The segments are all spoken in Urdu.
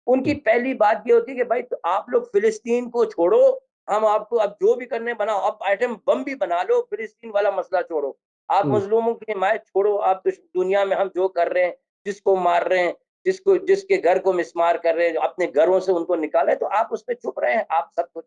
ان کی پہلی بات یہ ہوتی ہے کہ بھائی تو آپ لوگ فلسطین کو چھوڑو، ہم آپ کو اب جو بھی کرنے بناؤ، اب ایٹم بم بھی بنا لو، فلسطین والا مسئلہ چھوڑو، آپ مظلوموں کی حمایت چھوڑو، آپ تو دنیا میں ہم جو کر رہے ہیں، جس کو مار رہے ہیں، جس کے گھر کو مسمار کر رہے ہیں، اپنے گھروں سے ان کو نکالے، تو آپ اس پہ چپ رہے ہیں، آپ سب کچھ.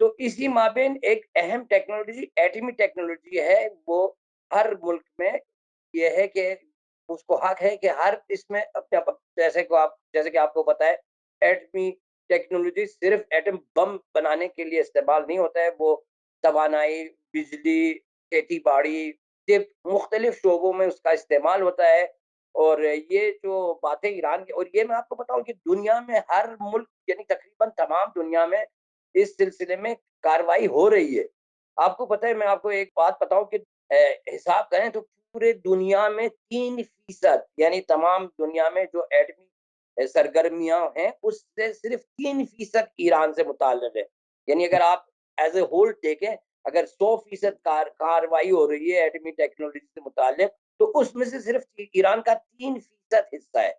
تو اسی مابین ایک اہم ٹیکنالوجی ایٹمی ٹیکنالوجی ہے، وہ ہر ملک میں یہ ہے کہ اس کو حق ہے کہ ہر اس میں جیسے کہ آپ کو پتا ہے ایٹمی ٹیکنالوجی صرف ایٹم بم بنانے کے لیے استعمال نہیں ہوتا ہے، وہ توانائی، بجلی، کھیتی باڑی کے مختلف شعبوں میں اس کا استعمال ہوتا ہے۔ اور یہ جو باتیں ایران کی، اور یہ میں آپ کو بتاؤں کہ دنیا میں ہر ملک یعنی تقریباً تمام دنیا میں اس سلسلے میں کاروائی ہو رہی ہے۔ آپ کو پتہ ہے، میں آپ کو ایک بات بتاؤں کہ حساب کریں تو پورے دنیا میں 3% یعنی تمام دنیا میں جو ایٹمی سرگرمیاں ہیں اس سے صرف 3% ایران سے متعلق ہے۔ یعنی اگر آپ ایز اے ہول دیکھیں، اگر 100% کاروائی ہو رہی ہے ایٹمی ٹیکنالوجی سے متعلق، تو اس میں سے صرف ایران کا 3% حصہ ہے۔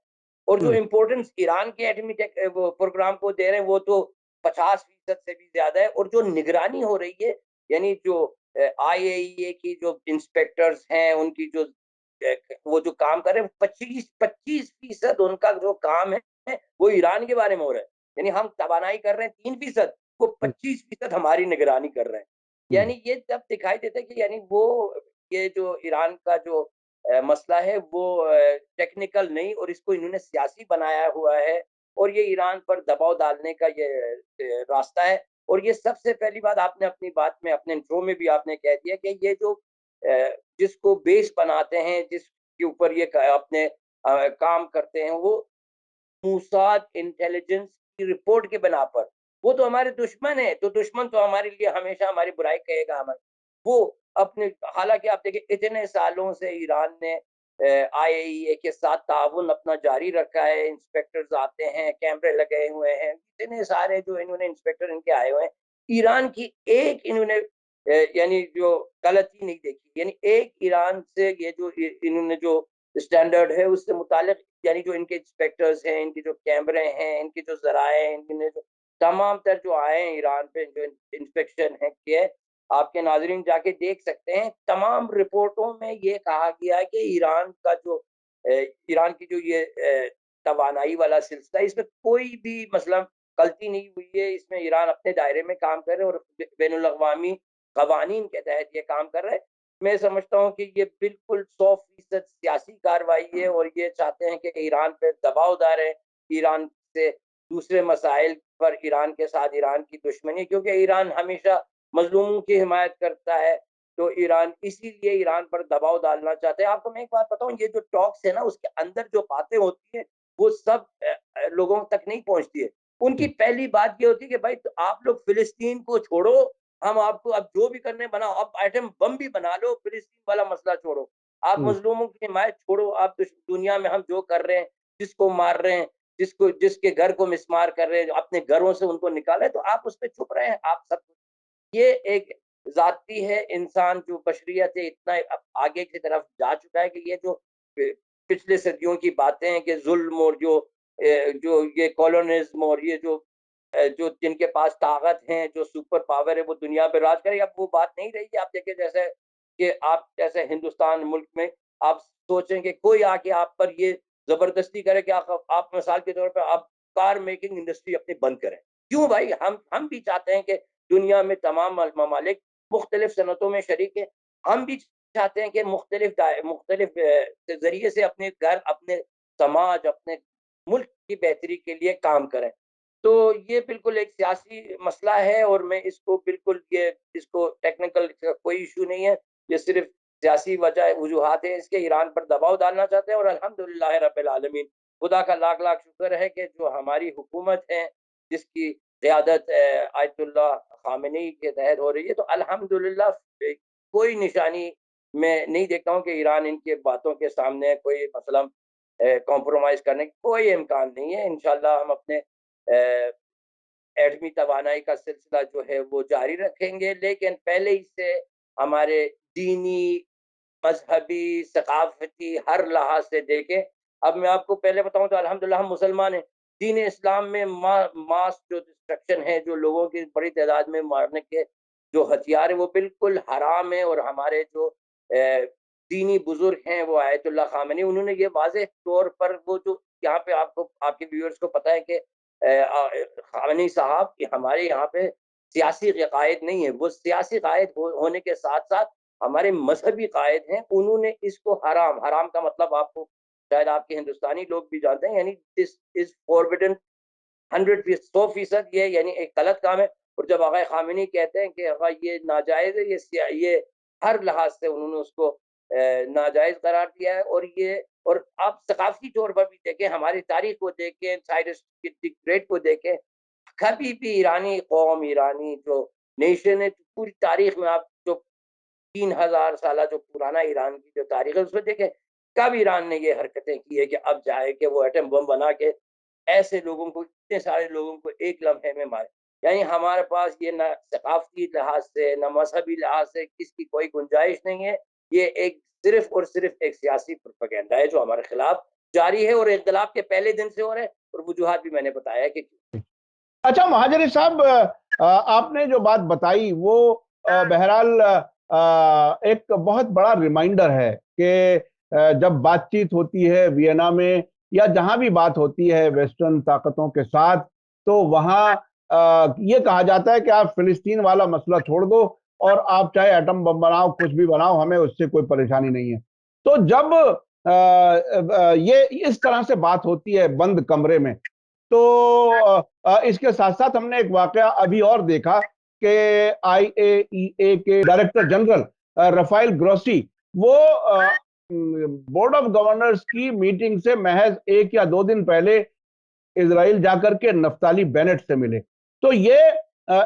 اور جو امپورٹنس ایران کے ایٹمی پروگرام کو دے رہے ہیں وہ تو 50% سے بھی زیادہ ہے۔ اور جو نگرانی ہو رہی ہے، یعنی جو آئی اے ای اے کی جو انسپیکٹرز ہیں، ان کی جو وہ جو کام کر رہے ہیں، 25% ان کا جو کام ہے وہ ایران کے بارے میں ہو رہا ہے۔ یعنی ہم توانائی کر رہے ہیں 3%، وہ 25% ہماری نگرانی کر رہے ہیں۔ یعنی یہ جب دکھائی دیتا ہے کہ یعنی وہ یہ جو ایران کا جو مسئلہ ہے وہ ٹیکنیکل نہیں، اور اس کو انہوں نے سیاسی بنایا ہوا ہے، اور یہ ایران پر دباؤ ڈالنے کا یہ راستہ ہے۔ اور یہ سب سے پہلی بات آپ نے اپنی بات میں، اپنے انٹرو میں بھی آپ نے کہہ دیا کہ یہ جو جس کو بیس بناتے ہیں، جس کے اوپر یہ اپنے کام کرتے ہیں، وہ موساد انٹیلیجنس کی رپورٹ کے بنا پر، وہ تو ہمارے دشمن ہے، تو دشمن تو ہمارے لیے ہمیشہ ہماری برائی کہے گا ہماری۔ وہ اپنے، حالانکہ آپ دیکھیں اتنے سالوں سے ایران نے آئی اے ای اے کے ساتھ تعاون اپنا جاری رکھا ہے، انسپیکٹرز آتے ہیں، کیمرے لگے ہوئے ہیں، اتنے سارے جو انہوں نے انسپیکٹر ان کے آئے ہوئے ہیں، ایران کی ایک انہوں نے یعنی جو غلطی نہیں دیکھی، یعنی ایک ایران سے یہ جو انہوں نے جو اسٹینڈرڈ ہے اس سے متعلق، یعنی جو ان کے انسپیکٹرز ہیں، ان کے جو کیمرے ہیں، ان کے جو ذرائع ہیں، ان نے جو تمام تر جو آئے ہیں ایران پہ جو انسپیکشن ہے کیا ہے، آپ کے ناظرین جا کے دیکھ سکتے ہیں، تمام رپورٹوں میں یہ کہا گیا کہ ایران کا جو ایران کی جو یہ توانائی والا سلسلہ ہے، اس میں کوئی بھی مثلا غلطی نہیں ہوئی ہے، اس میں ایران اپنے دائرے میں کام کر رہے ہیں اور بین الاقوامی قوانین کے تحت یہ کام کر رہے ہیں۔ میں سمجھتا ہوں کہ یہ بالکل 100% سیاسی کاروائی ہے، اور یہ چاہتے ہیں کہ ایران پہ دباؤ ڈالیں، ایران سے دوسرے مسائل پر ایران کے ساتھ ایران کی دشمنی، کیونکہ ایران ہمیشہ مظلوموں کی حمایت کرتا ہے، تو ایران اسی لیے ایران پر دباؤ ڈالنا چاہتے ہیں۔ آپ کو میں ایک بات بتاؤں، یہ جو ٹاکس ہے نا، اس کے اندر جو باتیں ہوتی ہیں وہ سب لوگوں تک نہیں پہنچتی ہے۔ ان کی پہلی بات یہ ہوتی ہے کہ بھائی آپ لوگ فلسطین کو چھوڑو، ہم آپ کو اب جو بھی کرنے بناؤ، اب ایٹم بم بھی بنا لو، فلسطین والا مسئلہ چھوڑو، آپ مظلوموں کی حمایت چھوڑو، آپ دنیا میں ہم جو کر رہے ہیں، جس کو مار رہے ہیں، جس کے گھر کو مسمار کر رہے ہیں، اپنے گھروں سے ان کو نکالے، تو آپ اس پہ چھپ رہے ہیں، آپ سب۔ یہ ایک ذاتی ہے، انسان جو بشریت ہے اتنا آگے کی طرف جا چکا ہے کہ یہ جو پچھلے صدیوں کی باتیں ہیں کہ ظلم اور جو یہ کالونزم اور یہ جو جن کے پاس طاقت ہیں، جو سپر پاور ہے، وہ دنیا پہ راج کرے، اب وہ بات نہیں رہی ہے۔ آپ دیکھیں جیسے کہ آپ جیسے ہندوستان ملک میں آپ سوچیں کہ کوئی آ کے آپ پر یہ زبردستی کرے کہ آپ مثال کے طور پر آپ کار میکنگ انڈسٹری اپنی بند کریں۔ کیوں بھائی؟ ہم بھی چاہتے ہیں کہ دنیا میں تمام ممالک مختلف صنعتوں میں شریک ہیں، ہم بھی چاہتے ہیں کہ مختلف ذریعے سے اپنے گھر، اپنے سماج، اپنے ملک کی بہتری کے لیے کام کریں۔ تو یہ بالکل ایک سیاسی مسئلہ ہے، اور میں اس کو بالکل اس کو ٹیکنیکل کوئی ایشو نہیں ہے، یہ صرف سیاسی وجوہات ہیں اس کے، ایران پر دباؤ ڈالنا چاہتے ہیں۔ اور الحمدللہ رب العالمین، خدا کا لاکھ لاکھ شکر ہے کہ جو ہماری حکومت ہے جس کی قیادت آیت اللہ خامنئی کے تحت ہو رہی ہے، تو الحمدللہ کوئی نشانی میں نہیں دیکھتا ہوں کہ ایران ان کے باتوں کے سامنے کوئی مثلا کمپرومائز کرنے کی کوئی امکان نہیں ہے۔ انشاءاللہ ہم اپنے ایٹمی توانائی کا سلسلہ جو ہے وہ جاری رکھیں گے، لیکن پہلے ہی سے ہمارے دینی، مذہبی، ثقافتی ہر لحاظ سے دیکھیں۔ اب میں آپ کو پہلے بتاؤں تو الحمدللہ ہم مسلمان ہیں، دین اسلام میں ماس جو ڈسٹرکشن ہے، جو لوگوں کی بڑی تعداد میں مارنے کے جو ہتھیار ہیں، وہ بالکل حرام ہے۔ اور ہمارے جو دینی بزرگ ہیں، وہ آیت اللہ خامنئی، انہوں نے یہ واضح طور پر، وہ جو یہاں پہ آپ کے ویورز کو پتہ ہے کہ خامنئی صاحب ہمارے یہاں پہ سیاسی قائد نہیں ہے، وہ سیاسی قائد ہونے کے ساتھ ساتھ ہمارے مذہبی قائد ہیں. انہوں نے اس کو حرام کا مطلب آپ کو شاید آپ کے ہندوستانی لوگ بھی جانتے ہیں، یعنی دس از فوربڈن 100%، یہ یعنی ایک غلط کام ہے. اور جب آقا خامنی کہتے ہیں کہ آقا یہ ناجائز ہے، یہ ہر لحاظ سے انہوں نے اس کو ناجائز قرار دیا ہے. اور آپ ثقافتی طور پر بھی دیکھیں، ہماری تاریخ کو دیکھیں، سائرس کی گریٹ کو دیکھیں، کبھی بھی ایرانی قوم، ایرانی جو نیشن ہے، پوری تاریخ میں آپ جو 3000 سالہ جو پرانا ایران کی جو تاریخ ہے اس میں دیکھیں، کب ایران نے یہ حرکتیں کی ہے کہ اب جائے کہ وہ ایٹم بم بنا کے ایسے لوگوں کو، اتنے سارے لوگوں کو ایک لمحے میں مارے. یعنی ہمارے پاس یہ نہ ثقافتی لحاظ سے نہ مذہبی لحاظ سے کس کی کوئی گنجائش نہیں ہے. یہ ایک صرف اور صرف ایک سیاسی پروپیگنڈا ہے جو ہمارے خلاف جاری ہے، اور انقلاب کے پہلے دن سے ہو رہے ہیں، اور وجوہات بھی میں نے بتایا کہ اچھا مہاجری صاحب، آپ نے جو بات بتائی وہ بہرحال ایک بہت بڑا ریمائنڈر ہے کہ جب بات چیت ہوتی ہے وینا میں یا جہاں بھی بات ہوتی ہے ویسٹرن طاقتوں کے ساتھ، تو وہاں یہ کہا جاتا ہے کہ آپ فلسطین والا مسئلہ چھوڑ دو اور آپ چاہے ایٹم بم بناؤ، کچھ بھی بناؤ، ہمیں اس سے کوئی پریشانی نہیں ہے. تو جب یہ اس طرح سے بات ہوتی ہے بند کمرے میں، تو اس کے ساتھ ساتھ ہم نے ایک واقعہ ابھی اور دیکھا کہ آئی اے ای اے کے ڈائریکٹر جنرل رفائل گروسی، وہ بورڈ آف گورنرز کی میٹنگ سے محض 1 یا 2 دن پہلے اسرائیل جا کر کے نفتالی بینٹ سے ملے. تو یہ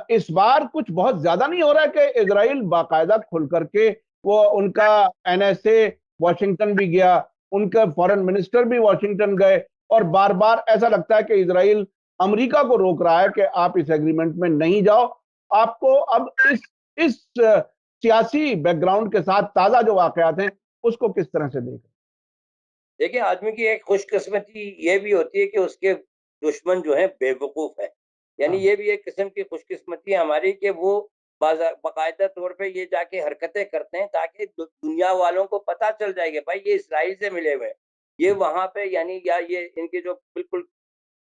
اس بار کچھ بہت زیادہ نہیں ہو رہا ہے کہ اسرائیل باقاعدہ کھل کر کے وہ ان کا این ایس اے واشنگٹن بھی گیا، ان کا فارن منسٹر بھی واشنگٹن گئے، اور بار بار ایسا لگتا ہے کہ اسرائیل امریکہ کو روک رہا ہے کہ آپ اس ایگریمنٹ میں نہیں جاؤ. آپ کو اب اس سیاسی بیک گراؤنڈ کے ساتھ تازہ جو واقعات ہیں اس کو کس طرح سے دیکھیں، آدمی کی ایک خوش قسمتی یہ بھی ہوتی ہے کہ اس کے دشمن جو ہیں بے وقوف ہے. یعنی یہ بھی ایک قسم کی خوش قسمتی ہے ہماری کہ وہ باقاعدہ طور پہ یہ جا کے حرکتیں کرتے ہیں تاکہ دنیا والوں کو پتہ چل جائے کہ بھائی یہ اسرائیل سے ملے ہوئے، یہ وہاں پہ یعنی یا یہ ان کے جو بالکل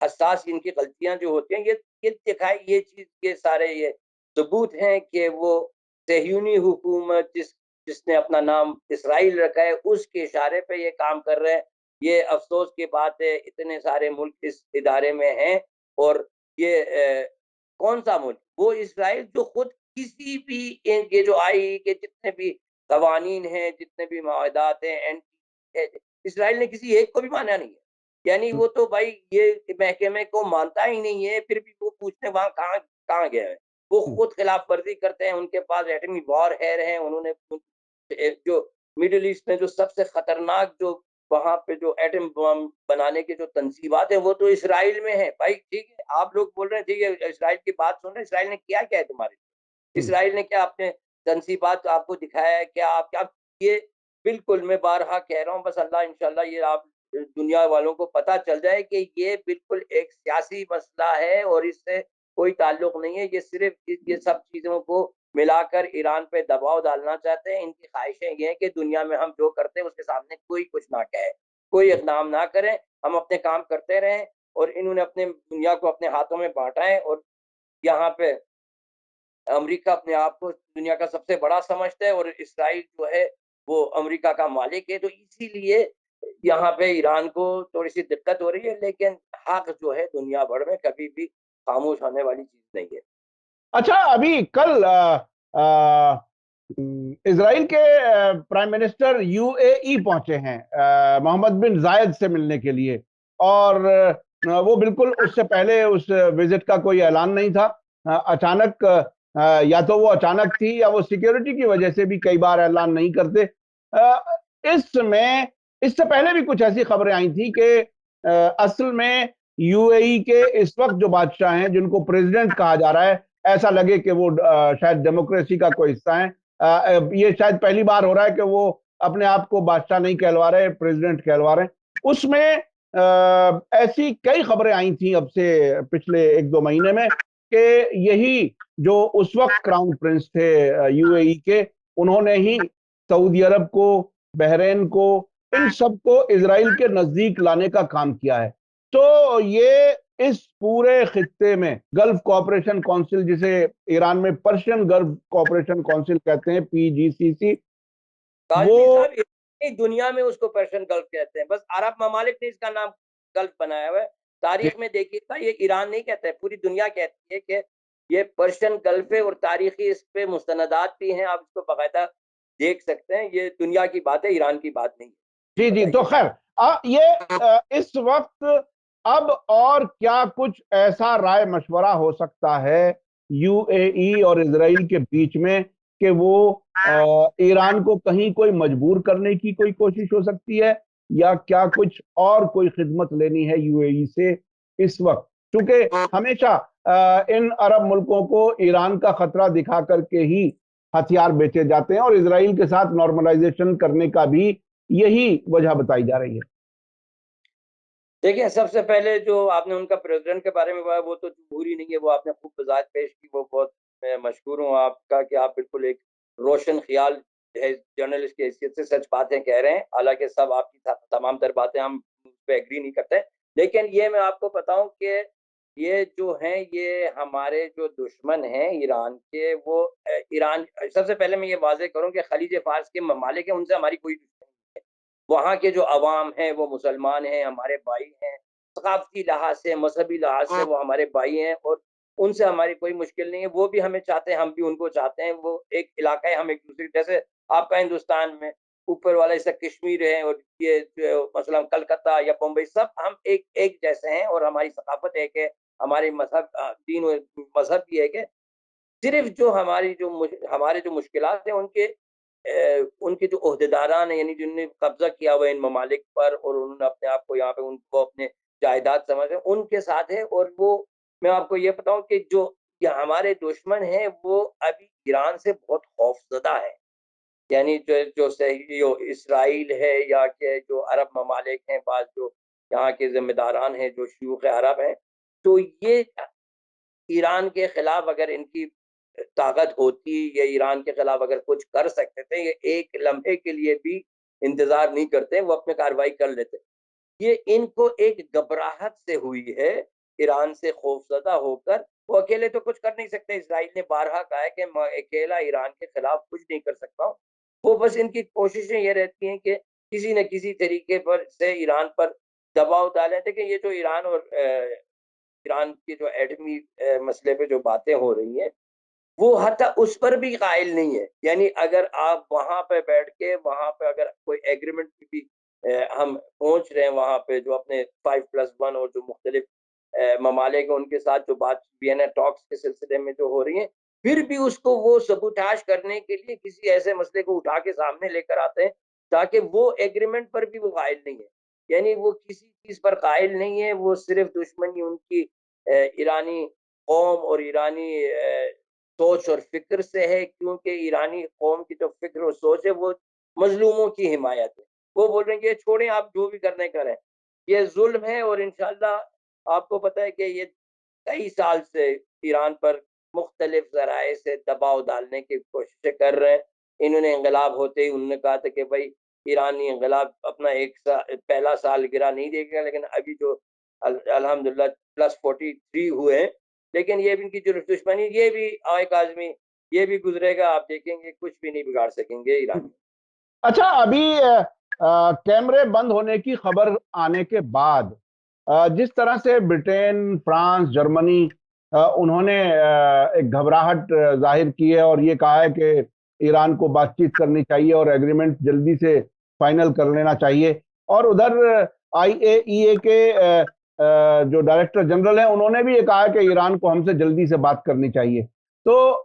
حساس ان کی غلطیاں جو ہوتی ہیں، یہ دکھائی، یہ چیز کے سارے یہ ثبوت ہیں کہ وہ صہیونی حکومت جس نے اپنا نام اسرائیل رکھا ہے اس کے اشارے پہ یہ کام کر رہے ہیں. یہ افسوس کی بات ہے، اتنے سارے ملک اس ادارے میں ہیں، اور یہ کون سا ملک؟ وہ اسرائیل جو خود کسی بھی یہ جو آئی کہ جتنے بھی قوانین ہیں، جتنے بھی معاہدات ہیں، اسرائیل نے کسی ایک کو بھی مانا نہیں ہے. یعنی وہ تو بھائی یہ محکمے کو مانتا ہی نہیں ہے، پھر بھی وہ پوچھتے وہاں کہاں گئے ہیں. وہ خود خلاف ورزی کرتے ہیں، ان کے پاس ایٹمی وار ہیئر ہیں، انہوں نے جو مڈل ایسٹ میں جو سب سے خطرناک جو وہاں پہ جو ایٹم بم بنانے کے جو تنصیبات ہیں وہ تو اسرائیل میں ہیں. بھائی ٹھیک ہے، آپ لوگ بول رہے ہیں ٹھیک ہے، اسرائیل کی بات سن رہے ہیں، اسرائیل نے کیا ہے تمہارے لیے؟ اسرائیل نے کیا اپنے تنصیبات آپ کو دکھایا ہے؟ کیا آپ یہ بالکل، میں بارہا کہہ رہا ہوں، بس اللہ انشاءاللہ یہ آپ دنیا والوں کو پتہ چل جائے کہ یہ بالکل ایک سیاسی مسئلہ ہے اور اس سے کوئی تعلق نہیں ہے. یہ صرف یہ سب چیزوں کو ملا کر ایران پہ دباؤ ڈالنا چاہتے ہیں. ان کی خواہشیں یہ ہیں کہ دنیا میں ہم جو کرتے ہیں اس کے سامنے کوئی کچھ نہ کہے، کوئی اقدام نہ کریں، ہم اپنے کام کرتے رہیں. اور انہوں نے اپنے دنیا کو اپنے ہاتھوں میں بانٹا ہے، اور یہاں پہ امریکہ اپنے آپ کو دنیا کا سب سے بڑا سمجھتا ہے، اور اسرائیل جو ہے وہ امریکہ کا مالک ہے. تو اسی لیے یہاں پہ ایران کو تھوڑی سی دقت ہو رہی ہے، لیکن حق جو ہے دنیا بھر میں کبھی بھی خاموش ہونے والی چیز نہیں ہے. اچھا، ابھی کل اسرائیل کے پرائم منسٹر یو اے ای پہنچے ہیں محمد بن زائد سے ملنے کے لیے، اور وہ بالکل اس سے پہلے اس وزٹ کا کوئی اعلان نہیں تھا. اچانک، یا تو وہ اچانک تھی یا وہ سیکیورٹی کی وجہ سے بھی کئی بار اعلان نہیں کرتے. اس سے پہلے بھی کچھ ایسی خبریں آئی تھیں کہ اصل میں یو اے ای کے اس وقت جو بادشاہ ہیں جن کو پریزیڈنٹ کہا جا رہا ہے، ایسا لگے کہ وہ شاید ڈیموکریسی کا کوئی حصہ ہیں. یہ شاید پہلی بار ہو رہا ہے کہ وہ اپنے آپ کو بادشاہ نہیں کہلوا رہے، پریزیڈنٹ کہلوا رہے ہیں. اس میں ایسی کئی خبریں آئی تھیں اب سے پچھلے 1-2 مہینے میں کہ یہی جو اس وقت کراؤن پرنس تھے یو اے ای کے، انہوں نے ہی سعودی عرب کو، بحرین کو، ان سب کو اسرائیل کے نزدیک لانے کا کام کیا ہے. تو یہ اس پورے خطے میں گلف کوآپریشن کونسل، جسے ایران میں پرشین گلف کوآپریشن کونسل کہتے ہیں، PGCC، وہ کاظمی صاحب دنیا میں اس کو پرشین گلف کہتے ہیں، بس عرب ممالک نے اس کا نام گلف بنایا ہوا ہے۔ تاریخ میں دیکھیے گا یہ ایران نہیں کہتا ہے، پوری دنیا کہتی ہے کہ یہ پرشین گلف ہے، اور تاریخی اس پہ مستندات بھی ہیں، آپ اس کو باقاعدہ دیکھ سکتے ہیں۔ یہ دنیا کی بات ہے، ایران کی بات نہیں ہے۔ جی جی، تو خیر یہ اس وقت اب اور کیا کچھ ایسا رائے مشورہ ہو سکتا ہے UAE اور اسرائیل کے بیچ میں کہ وہ ایران کو کہیں کوئی مجبور کرنے کی کوئی کوشش ہو سکتی ہے، یا کیا کچھ اور کوئی خدمت لینی ہے UAE سے اس وقت؟ چونکہ ہمیشہ ان عرب ملکوں کو ایران کا خطرہ دکھا کر کے ہی ہتھیار بیچے جاتے ہیں، اور اسرائیل کے ساتھ نارملائزیشن کرنے کا بھی یہی وجہ بتائی جا رہی ہے۔ دیکھیں، سب سے پہلے جو آپ نے ان کا پریزیڈنٹ کے بارے میں بتایا، وہ تو جمہوری نہیں ہے، وہ آپ نے خوب وضاحت پیش کی، وہ بہت میں مشکور ہوں آپ کا کہ آپ بالکل ایک روشن خیال جرنلسٹ کی حیثیت سے سچ باتیں کہہ رہے ہیں، حالانکہ سب آپ کی تمام تر باتیں ہم اس پہ ایگری نہیں کرتے، لیکن یہ میں آپ کو بتاؤں کہ یہ جو ہیں، یہ ہمارے جو دشمن ہیں ایران کے، وہ ایران، سب سے پہلے میں یہ واضح کروں کہ خلیج فارس کے ممالک ہیں، ان سے ہماری کوئی دشمنی نہیں ہے۔ وہاں کے جو عوام ہیں وہ مسلمان ہیں، ہمارے بھائی ہیں، ثقافتی لحاظ سے، مذہبی لحاظ سے وہ ہمارے بھائی ہیں، اور ان سے ہماری کوئی مشکل نہیں ہے۔ وہ بھی ہمیں چاہتے ہیں، ہم بھی ان کو چاہتے ہیں۔ وہ ایک علاقہ ہے، ہم ایک دوسرے، جیسے آپ کا ہندوستان میں اوپر والا حصہ کشمیر ہے، اور یہ مثلا کلکتہ یا بمبئی، سب ہم ایک جیسے ہیں، اور ہماری ثقافت ایک ہے، ہماری مذہب، دین و مذہب بھی ایک ہے۔ صرف جو ہمارے جو مشکلات ہیں، ان کے جو عہدیداران ہیں، یعنی جن نے قبضہ کیا ہوا ہے ان ممالک پر، اور انہوں نے اپنے آپ کو یہاں پہ ان کو اپنے جائیداد سمجھ ہیں، ان کے ساتھ ہے۔ اور وہ میں آپ کو یہ بتاؤں کہ جو ہمارے دشمن ہیں، وہ ابھی ایران سے بہت خوف زدہ ہے، یعنی جو اسرائیل ہے، یا کہ جو عرب ممالک ہیں، بعض جو یہاں کے ذمہ داران ہیں، جو شیوخ عرب ہیں، تو یہ ایران کے خلاف اگر ان کی طاقت ہوتی، یا ایران کے خلاف اگر کچھ کر سکتے تھے، یہ ایک لمحے کے لیے بھی انتظار نہیں کرتے، وہ اپنے کارروائی کر لیتے۔ یہ ان کو ایک گھبراہٹ سے ہوئی ہے، ایران سے خوف زدہ ہو کر۔ وہ اکیلے تو کچھ کر نہیں سکتے، اسرائیل نے بارہا کہا ہے کہ میں اکیلا ایران کے خلاف کچھ نہیں کر سکتا ہوں۔ وہ بس ان کی کوششیں یہ رہتی ہیں کہ کسی نہ کسی طریقے پر سے ایران پر دباؤ ڈالیں۔ دیکھیں، یہ جو ایران کے جو ایٹمی مسئلے پہ جو باتیں ہو رہی ہیں، وہ حتی اس پر بھی قائل نہیں ہے۔ یعنی اگر آپ وہاں پہ بیٹھ کے، وہاں پہ اگر کوئی ایگریمنٹ بھی ہم پہنچ رہے ہیں، وہاں پہ جو اپنے 5+1 اور جو مختلف ممالک ہیں، ان کے ساتھ جو بات وینا ٹاکس کے سلسلے میں جو ہو رہی ہیں، پھر بھی اس کو وہ سبوٹاژ کرنے کے لیے کسی ایسے مسئلے کو اٹھا کے سامنے لے کر آتے ہیں، تاکہ وہ ایگریمنٹ پر بھی وہ قائل نہیں ہے۔ یعنی وہ کسی چیز پر قائل نہیں ہے، وہ صرف دشمنی ان کی ایرانی قوم اور ایرانی سوچ اور فکر سے ہے، کیونکہ ایرانی قوم کی جو فکر اور سوچ ہے، وہ مظلوموں کی حمایت ہے۔ وہ بول رہے ہیں کہ چھوڑیں، آپ جو بھی کرنے کریں، یہ ظلم ہے۔ اور انشاءاللہ آپ کو پتہ ہے کہ یہ کئی سال سے ایران پر مختلف ذرائع سے دباؤ ڈالنے کی کوششیں کر رہے ہیں۔ انہوں نے انقلاب ہوتے ہی انہوں نے کہا تھا کہ بھائی ایرانی انقلاب اپنا پہلا سال گرا نہیں دے گا، لیکن ابھی جو الحمدللہ +43 ہوئے ہیں، لیکن یہ بھی ان کی جو دشمنی، یہ بھی آئے کاظمی، یہ بھی گزرے گا، آپ دیکھیں گے کچھ بھی نہیں بگاڑ سکیں گے ایرانی۔ اچھا، ابھی کیمرے بند ہونے کی خبر آنے کے بعد جس طرح سے برٹین، فرانس، جرمنی انہوں نے ایک گھبراہٹ ظاہر کی ہے، اور یہ کہا ہے کہ ایران کو بات چیت کرنی چاہیے اور ایگریمنٹ جلدی سے فائنل کر لینا چاہیے، اور ادھر IAEA کے جو ڈائریکٹر جنرل ہیں، انہوں نے بھی یہ کہا ہے کہ ایران کو ہم سے جلدی سے بات کرنی چاہیے۔ تو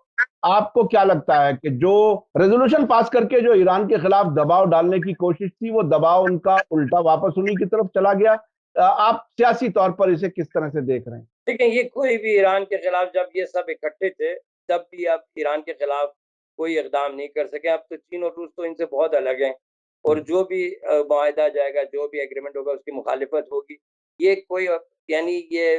آپ کو کیا لگتا ہے کہ جو ریزولوشن پاس کر کے جو ایران کے خلاف دباؤ ڈالنے کی کوشش تھی، وہ دباؤ ان کا الٹا واپس انہی کی طرف چلا گیا؟ آپ سیاسی طور پر اسے کس طرح سے دیکھ رہے ہیں؟ دیکھیں، یہ کوئی بھی ایران کے خلاف، جب یہ سب اکٹھے تھے، تب بھی اب ایران کے خلاف کوئی اقدام نہیں کر سکے۔ اب تو چین اور روس تو ان سے بہت الگ ہیں، اور جو بھی معاہدہ جائے گا، جو بھی ایگریمنٹ ہوگا، اس کی مخالفت ہوگی۔ یہ کوئی، یعنی یہ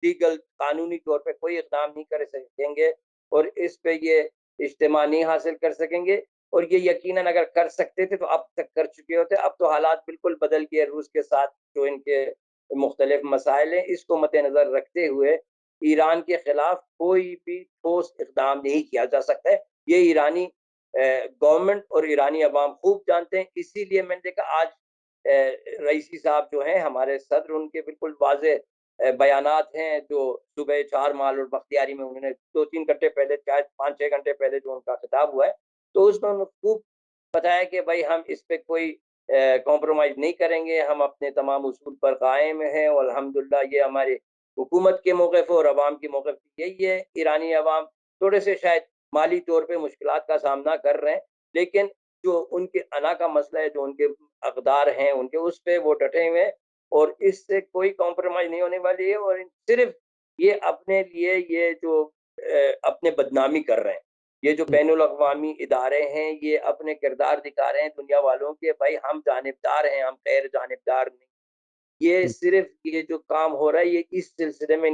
لیگل، قانونی طور پہ کوئی اقدام نہیں کر سکیں گے، اور اس پہ یہ اجتماع نہیں حاصل کر سکیں گے۔ اور یہ یقیناً اگر کر سکتے تھے تو اب تک کر چکے ہوتے۔ اب تو حالات بالکل بدل گئے روس کے ساتھ، جو ان کے مختلف مسائل ہیں، اس کو مد نظر رکھتے ہوئے ایران کے خلاف کوئی بھی ٹھوس اقدام نہیں کیا جا سکتا ہے۔ یہ ایرانی گورنمنٹ اور ایرانی عوام خوب جانتے ہیں۔ اسی لیے میں نے دیکھا آج رئیسی صاحب جو ہیں ہمارے صدر، ان کے بالکل واضح بیانات ہیں جو صبح 4 مال اور بختیاری میں انہوں نے 2-3 گھنٹے پہلے، 5-6 گھنٹے پہلے جو ان کا خطاب ہوا ہے، تو اس میں انہوں نے خوب بتایا کہ بھائی ہم اس پہ کوئی کمپرومائز نہیں کریں گے، ہم اپنے تمام اصول پر قائم ہیں، اور الحمدللہ یہ ہمارے حکومت کے موقف اور عوام کے موقف یہی ہے۔ ایرانی عوام تھوڑے سے شاید مالی طور پہ مشکلات کا سامنا کر رہے ہیں، لیکن جو ان کے انا کا مسئلہ ہے، جو ان کے اقدار ہیں ان کے، اس پہ وہ ڈٹے ہوئے ہیں، اور اس سے کوئی کمپرومائز نہیں ہونے والی ہے۔ اور صرف یہ اپنے لیے یہ جو اپنے بدنامی کر رہے ہیں، یہ جو بین الاقوامی ادارے ہیں یہ اپنے کردار دکھا رہے ہیں دنیا والوں کے، بھائی ہم جانبدار ہیں، ہم غیر جانبدار نہیں۔ یہ صرف یہ جو کام ہو رہا ہے یہ اس سلسلے میں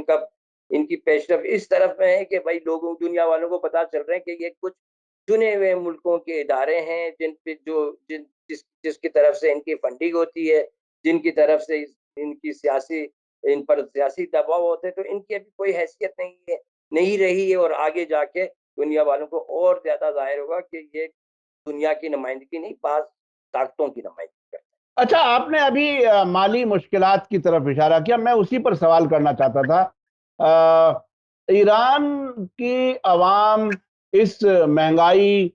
ان کی پیش رفت اس طرف میں ہے کہ بھائی لوگوں، دنیا والوں کو پتا چل رہا ہے کہ یہ کچھ چنے ہوئے ملکوں کے ادارے ہیں جن پہ جس کی طرف سے ان کی فنڈنگ ہوتی ہے، جن کی طرف سے ان کی ان پر سیاسی دباؤ ہوتے ہیں، تو ان کی ابھی کوئی حیثیت نہیں رہی ہے، اور آگے جا کے دنیا والوں کو اور زیادہ ظاہر ہوگا کہ یہ دنیا کی نمائندگی نہیں، بعض طاقتوں کی نمائندگی کرتا ہے۔ اچھا، آپ نے ابھی مالی مشکلات کی طرف اشارہ کیا، میں اسی پر سوال کرنا چاہتا تھا۔ ایران کی عوام اس مہنگائی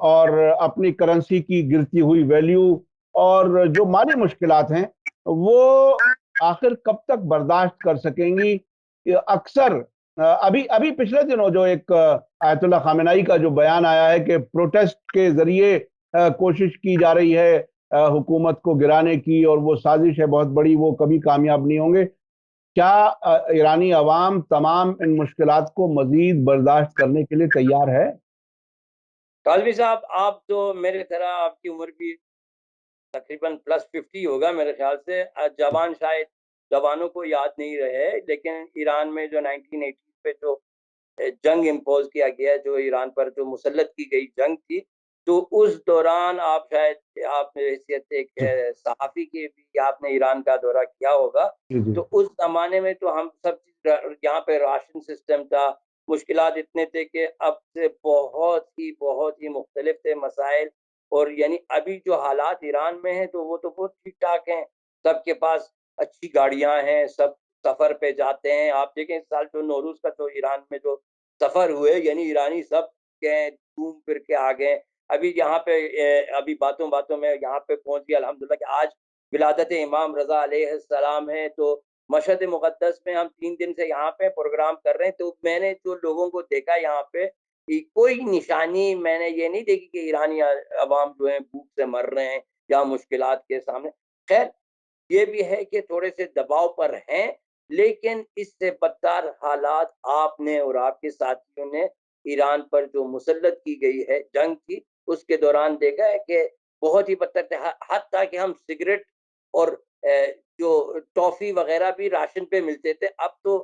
اور اپنی کرنسی کی گرتی ہوئی ویلیو اور جو مالی مشکلات ہیں وہ آخر کب تک برداشت کر سکیں گی؟ اکثر ابھی پچھلے دنوں جو ایک آیت اللہ خامنہئی کا جو بیان آیا ہے کہ پروٹیسٹ کے ذریعے کوشش کی جا رہی ہے حکومت کو گرانے کی، اور وہ سازش ہے بہت بڑی، وہ کبھی کامیاب نہیں ہوں گے، کیا ایرانی عوام تمام ان مشکلات کو مزید برداشت کرنے کے لیے تیار ہے؟ کاظمی صاحب، آپ تو میرے طرح، آپ کی عمر بھی تقریباً +50 ہوگا میرے خیال سے، جوان شاید جوانوں کو یاد نہیں رہے، لیکن ایران میں جو 1980 پہ جو جنگ امپوز کیا گیا، جو ایران پر جو مسلط کی گئی جنگ تھی، تو اس دوران آپ شاید آپ نے حیثیت ایک صحافی کی بھی آپ نے ایران کا دورہ کیا ہوگا، تو اس زمانے میں تو ہم سب چیز، یہاں پہ راشن سسٹم تھا، مشکلات اتنے تھے کہ اب سے بہت ہی مختلف تھے مسائل، اور یعنی ابھی جو حالات ایران میں ہیں تو وہ تو بہت ٹھیک ٹھاک ہیں، سب کے پاس اچھی گاڑیاں ہیں، سب سفر پہ جاتے ہیں۔ آپ دیکھیں اس سال جو نوروز کا جو ایران میں جو سفر ہوئے، یعنی ایرانی سب گئے، گھوم پھر کے آ گئے۔ ابھی یہاں پہ ابھی باتوں میں یہاں پہ پہنچ گیا الحمدللہ کہ آج ولادت امام رضا علیہ السلام ہے، تو مشہد مقدس میں ہم 3 دن سے یہاں پہ پروگرام کر رہے ہیں۔ تو میں نے جو لوگوں کو دیکھا یہاں پہ، کوئی نشانی میں نے یہ نہیں دیکھی کہ ایرانی عوام جو ہیں بھوک سے مر رہے ہیں یا مشکلات کے سامنے۔ خیر، یہ بھی ہے کہ تھوڑے سے دباؤ پر ہیں، لیکن اس سے بدتر حالات آپ نے اور آپ کے ساتھیوں نے ایران پر جو مسلط کی گئی ہے جنگ کی، اس کے دوران دیکھا ہے کہ بہت ہی بدتر تھے، حتیٰ کہ ہم سگریٹ اور جو ٹافی وغیرہ بھی راشن پہ ملتے تھے، اب تو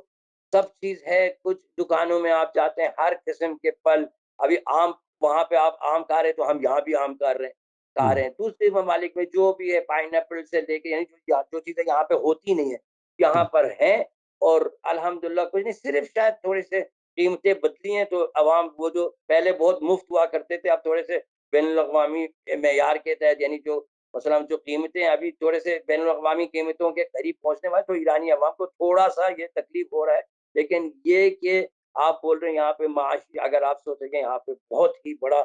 سب چیز ہے، کچھ دکانوں میں آپ جاتے ہیں ہر قسم کے پھل، ابھی آم، وہاں پہ آپ آم کھا رہے تو ہم یہاں بھی آم کھا رہے ہیں، دوسرے ممالک میں جو بھی ہے پائن ایپل سے لے کے، یعنی جو چیزیں یہاں پہ ہوتی نہیں ہیں یہاں پر ہیں، اور الحمدللہ کچھ نہیں، صرف شاید تھوڑے سے قیمتیں بدلی ہیں، تو عوام وہ جو پہلے بہت مفت ہوا کرتے تھے اب تھوڑے سے بین الاقوامی معیار کے تحت، یعنی جو مثلا جو قیمتیں ابھی تھوڑے سے بین الاقوامی قیمتوں کے قریب پہنچنے والے، تو ایرانی عوام کو تھوڑا سا یہ تکلیف ہو رہا ہے، لیکن یہ کہ آپ بول رہے ہیں یہاں پہ معاشی، اگر آپ سوچیں گے یہاں پہ بہت ہی بڑا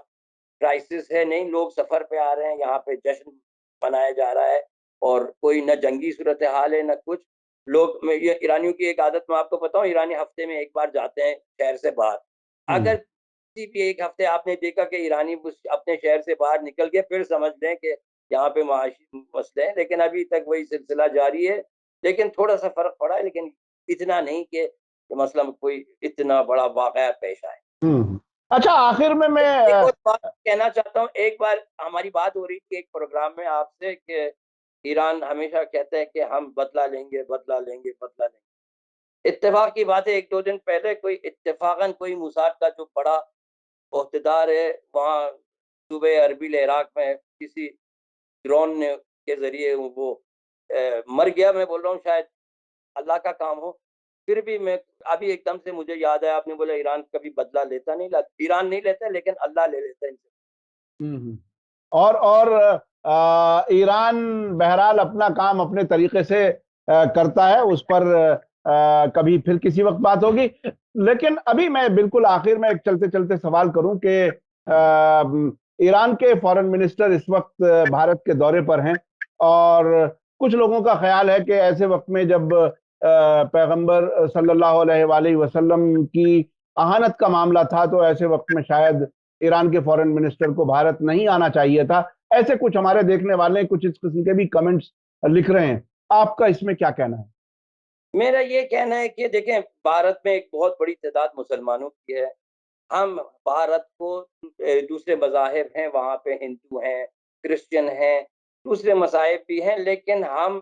کرائسس ہے، نہیں لوگ سفر پہ آ رہے ہیں، یہاں پہ جشن منایا جا رہا ہے، اور کوئی نہ جنگی صورتحال ہے نہ کچھ لوگ، یہ ایرانیوں کی ایک عادت میں آپ کو بتاؤں، ایرانی ہفتے میں ایک بار جاتے ہیں شہر سے باہر، اگر کسی بھی ایک ہفتے آپ نے دیکھا کہ ایرانی اپنے شہر سے باہر نکل گئے، پھر سمجھ لیں کہ یہاں پہ معاشی مسئلے ہیں، لیکن ابھی تک وہی سلسلہ جاری ہے، لیکن تھوڑا سا فرق پڑا ہے، لیکن اتنا نہیں کہ مثلا کوئی اتنا بڑا واقعہ پیش آئے۔ اچھا، آخر میں ایک اور بات کہنا چاہتا ہوں، ایک بار ہماری بات ہو رہی تھی ایک پروگرام میں آپ سے کہ ایران ہمیشہ کہتے ہیں کہ ہم بدلہ لیں گے، بدلہ لیں گے، بدلہ لیں گے۔ اتفاق کی بات ہے، 1-2 دن پہلے کوئی اتفاقاً کوئی موساد کا جو بڑا عہدیدار ہے وہاں صوبہ اربیل عراق میں کسی ڈرون کے ذریعے وہ مر گیا، میں بول رہا ہوں شاید اللہ کا کام ہو، پھر بھی میں ابھی ایک دم سے مجھے یاد آیا، آپ نے بولا ایران کبھی بدلہ لیتا نہیں، ایران نہیں لیتا لیکن اللہ لے لیتا ہے ان سے۔ اور ایران بہرحال اپنا کام اپنے طریقے سے کرتا ہے، اس پر کبھی پھر کسی وقت بات ہوگی، لیکن ابھی میں بالکل آخر میں ایک چلتے چلتے سوال کروں کہ ایران کے فارن منسٹر اس وقت بھارت کے دورے پر ہیں، اور کچھ لوگوں کا خیال ہے کہ ایسے وقت میں جب پیغمبر صلی اللہ علیہ وآلہ وسلم کی اہانت کا معاملہ تھا تو ایسے وقت میں شاید ایران کے فارن منسٹر کو بھارت نہیں آنا چاہیے تھا، ایسے کچھ ہمارے دیکھنے والے کچھ اس قسم کے بھی کمنٹس لکھ رہے ہیں، آپ کا اس میں کیا کہنا ہے؟ میرا یہ کہنا ہے کہ دیکھیں، بھارت میں ایک بہت بڑی تعداد مسلمانوں کی ہے، ہم بھارت کو دوسرے مذاہب ہیں وہاں پہ، ہندو ہیں، کرسچن ہیں، دوسرے مذاہب بھی ہیں، لیکن ہم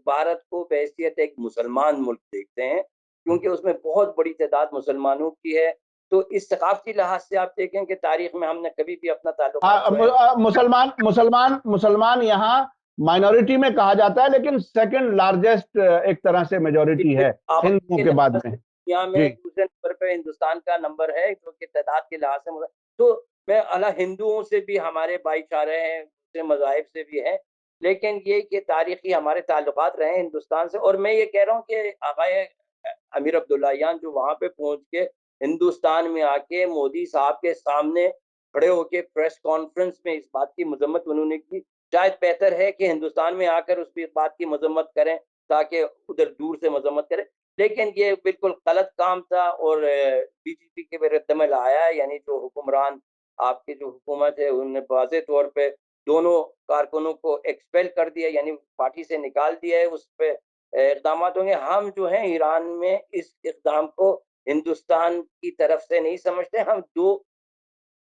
بھارت کو بحیثیت ایک مسلمان ملک دیکھتے ہیں، کیونکہ اس میں بہت بڑی تعداد مسلمانوں کی ہے۔ تو اس ثقافتی لحاظ سے آپ دیکھیں کہ تاریخ میں ہم نے کبھی بھی اپنا تعلقات جو ہے مسلمان یہاں مائنورٹی میں کہا جاتا ہے، لیکن سیکنڈ لارجسٹ ایک طرح سے میجورٹی ہے ہندوؤں کے بعد میں۔ دنیا میں جی دوسرے نمبر پہ ہندوستان کا نمبر ہے، جو کہ تعداد کے لحاظ سے، تو میں ہندوؤں سے بھی ہمارے بھائی چارے ہیں، دوسرے مذاہب سے بھی ہیں، لیکن یہ کہ تاریخی ہمارے تعلقات رہے ہیں ہندوستان سے۔ اور میں یہ کہہ رہا ہوں کہ آقائے امیر عبداللہیان جو وہاں پہ پہنچ کے ہندوستان میں آ کے مودی صاحب کے سامنے کھڑے ہو کے پریس کانفرنس میں اس بات کی مذمت انہوں نے کی، شاید بہتر ہے کہ ہندوستان میں آ کر اس بات کی مذمت کریں تاکہ ادھر دور سے مذمت کریں، لیکن یہ بالکل غلط کام تھا۔ اور بی جے پی کے رد عمل آیا ہے، یعنی جو حکمران آپ کی جو حکومت ہے انہوں نے واضح طور پہ دونوں کارکنوں کو ایکسپیل کر دیا، یعنی پارٹی سے نکال دیا ہے، اس پہ اقدامات ہوں گے۔ ہم جو ہیں ایران میں اس اقدام کو ہندوستان کی طرف سے نہیں سمجھتے، ہم دو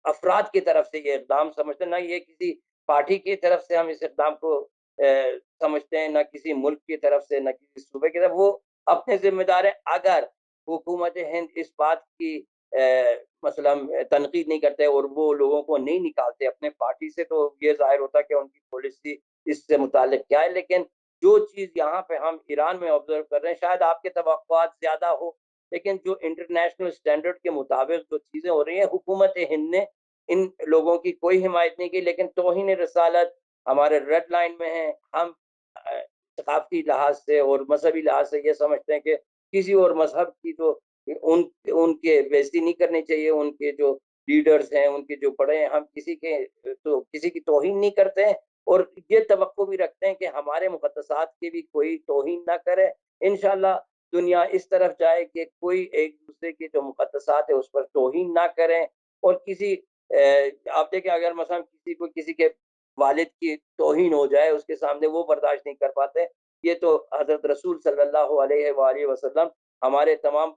افراد کی طرف سے یہ اقدام سمجھتے ہیں، نہ یہ کسی پارٹی کی طرف سے ہم اس اقدام کو سمجھتے ہیں، نہ کسی ملک کی طرف سے، نہ کسی صوبے کی طرف۔ وہ اپنے ذمہ دار ہیں۔ اگر حکومت ہند اس بات کی مثلا تنقید نہیں کرتے اور وہ لوگوں کو نہیں نکالتے اپنے پارٹی سے، تو یہ ظاہر ہوتا کہ ان کی پالیسی اس سے متعلق کیا ہے۔ لیکن جو چیز یہاں پہ ہم ایران میں آبزرو کر رہے ہیں، شاید آپ کے توقعات زیادہ ہو، لیکن جو انٹرنیشنل سٹینڈرڈ کے مطابق جو چیزیں ہو رہی ہیں، حکومت ہند نے ان لوگوں کی کوئی حمایت نہیں کی، لیکن توہین رسالت ہمارے ریڈ لائن میں ہے۔ ہم ثقافتی لحاظ سے اور مذہبی لحاظ سے یہ سمجھتے ہیں کہ کسی اور مذہب کی جو ان کے بےعزتی نہیں کرنی چاہیے، ان کے جو لیڈرز ہیں، ان کے جو بڑے ہیں، ہم کسی کی توہین نہیں کرتے ہیں، اور یہ توقع بھی رکھتے ہیں کہ ہمارے مقدسات کی بھی کوئی توہین نہ کرے۔ انشاءاللہ دنیا اس طرف جائے کہ کوئی ایک دوسرے کے جو مقدسات ہے اس پر توہین نہ کریں، اور کسی آپ دیکھیں اگر مثلا کسی کے والد کی توہین ہو جائے اس کے سامنے، وہ برداشت نہیں کر پاتے۔ یہ تو حضرت رسول صلی اللہ علیہ وآلہ وسلم، ہمارے تمام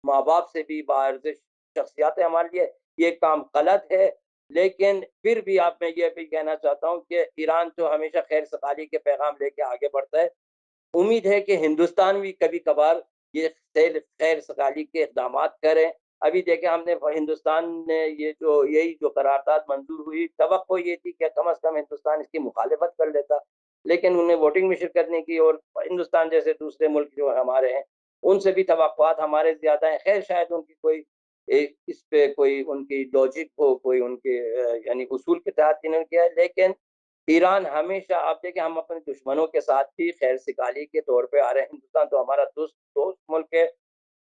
ماں باپ سے بھی باعزت شخصیات ہمارے لیے یہ کام غلط ہے۔ لیکن پھر بھی میں یہ بھی کہنا چاہتا ہوں کہ ایران تو ہمیشہ خیر سقالی کے پیغام لے کے آگے بڑھتا ہے۔ امید ہے کہ ہندوستان بھی کبھی کبھار یہ خیر سقالی کے اقدامات کریں۔ ابھی دیکھیں ہم نے ہندوستان نے یہی جو قرارداد منظور ہوئی، توقع یہ تھی کہ کم از کم ہندوستان اس کی مخالفت کر لیتا، لیکن انہیں ووٹنگ میں شرکت نہیں کی، اور ہندوستان جیسے دوسرے ملک جو ہمارے ہیں ان سے بھی توقعات ہمارے زیادہ ہیں۔ خیر شاید ان کی کوئی اس پہ کوئی ان کی لاجک ہو، کوئی ان کے یعنی اصول کے تحت انہوں نے کیا ہے، لیکن ایران ہمیشہ آپ دیکھیں ہم اپنے دشمنوں کے ساتھ بھی خیر سگالی کے طور پہ آ رہے ہیں۔ ہندوستان تو ہمارا دوست ملک ہے،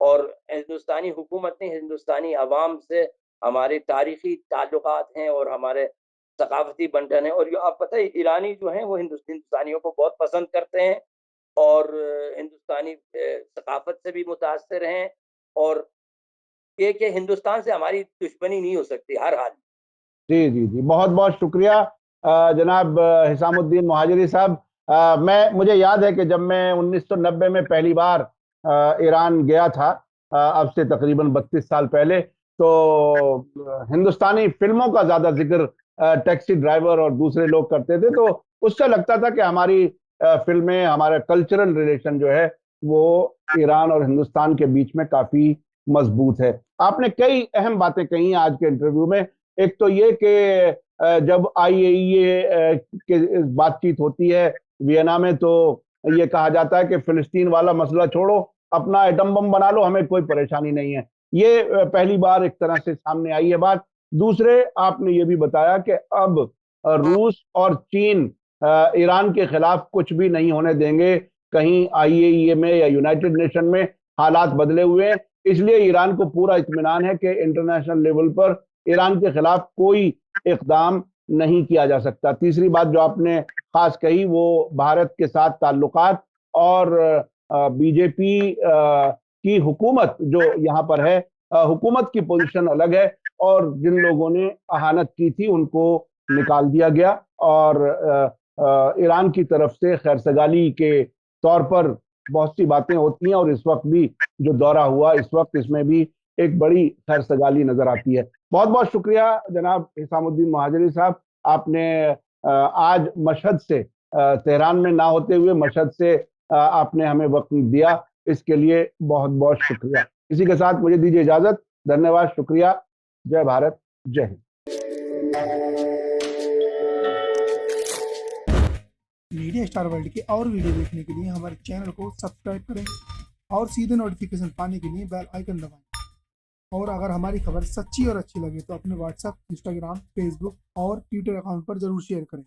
اور ہندوستانی حکومت نے ہندوستانی عوام سے ہمارے تاریخی تعلقات ہیں اور ہمارے ثقافتی بنٹن ہیں، اور آپ پتہ ہے ایرانی جو ہیں وہ ہندوستانیوں کو بہت پسند کرتے ہیں اور ہندوستانی ثقافت سے بھی متاثر ہیں، اور یہ کہ ہندوستان سے ہماری دشمنی نہیں ہو سکتی ہر حال۔ جی جی جی، بہت بہت شکریہ جناب حسام الدین مہاجری صاحب۔ مجھے یاد ہے کہ جب میں 1990 میں پہلی بار ایران گیا تھا، اب سے تقریباً 32 سال پہلے، تو ہندوستانی فلموں کا زیادہ ذکر ٹیکسی ڈرائیور اور دوسرے لوگ کرتے تھے، تو اس سے لگتا تھا کہ ہماری فلمیں، ہمارا کلچرل ریلیشن جو ہے وہ ایران اور ہندوستان کے بیچ میں کافی مضبوط ہے۔ آپ نے کئی اہم باتیں کہی آج کے انٹرویو میں۔ ایک تو یہ کہ جب IAEA کی بات چیت ہوتی ہے وینا میں، تو یہ کہا جاتا ہے کہ فلسطین والا مسئلہ چھوڑو، اپنا ایٹم بم بنا لو، ہمیں کوئی پریشانی نہیں ہے۔ یہ پہلی بار ایک طرح سے سامنے آئی ہے بات۔ دوسرے، آپ نے یہ بھی بتایا کہ اب روس اور چین ایران کے خلاف کچھ بھی نہیں ہونے دیں گے، کہیں IAEA میں یا یونائٹڈ نیشن میں حالات بدلے ہوئے ہیں، اس لیے ایران کو پورا اطمینان ہے کہ انٹرنیشنل لیول پر ایران کے خلاف کوئی اقدام نہیں کیا جا سکتا۔ تیسری بات جو آپ نے خاص کہی وہ بھارت کے ساتھ تعلقات اور BJP کی حکومت جو یہاں پر ہے، حکومت کی پوزیشن الگ ہے، اور جن لوگوں نے اہانت کی تھی ان کو نکال دیا گیا، اور ایران کی طرف سے خیر سگالی کے طور پر بہت سی باتیں ہوتی ہیں، اور اس وقت بھی جو دورہ ہوا اس وقت اس میں بھی ایک بڑی خیر سگالی نظر آتی ہے۔ بہت بہت شکریہ جناب حسام الدین مہاجری صاحب، آپ نے آج مشہد سے تہران میں نہ ہوتے ہوئے مشہد سے آپ نے ہمیں وقت دیا، اس کے لیے بہت بہت شکریہ۔ اسی کے ساتھ مجھے دیجیے اجازت، دھنیہ واد، شکریہ، جے بھارت، جے ہند۔ میڈیا اسٹار ورلڈ کے اور ویڈیو دیکھنے کے لیے ہمارے چینل کو سبسکرائب کریں اور سیدھے نوٹیفیکیشن پانے کے لیے بیل آئیکن دبائیں، اور اگر ہماری خبر سچی اور اچھی لگے تو اپنے واٹس ایپ، انسٹاگرام، فیس بک اور ٹویٹر اکاؤنٹ پر ضرور شیئر کریں۔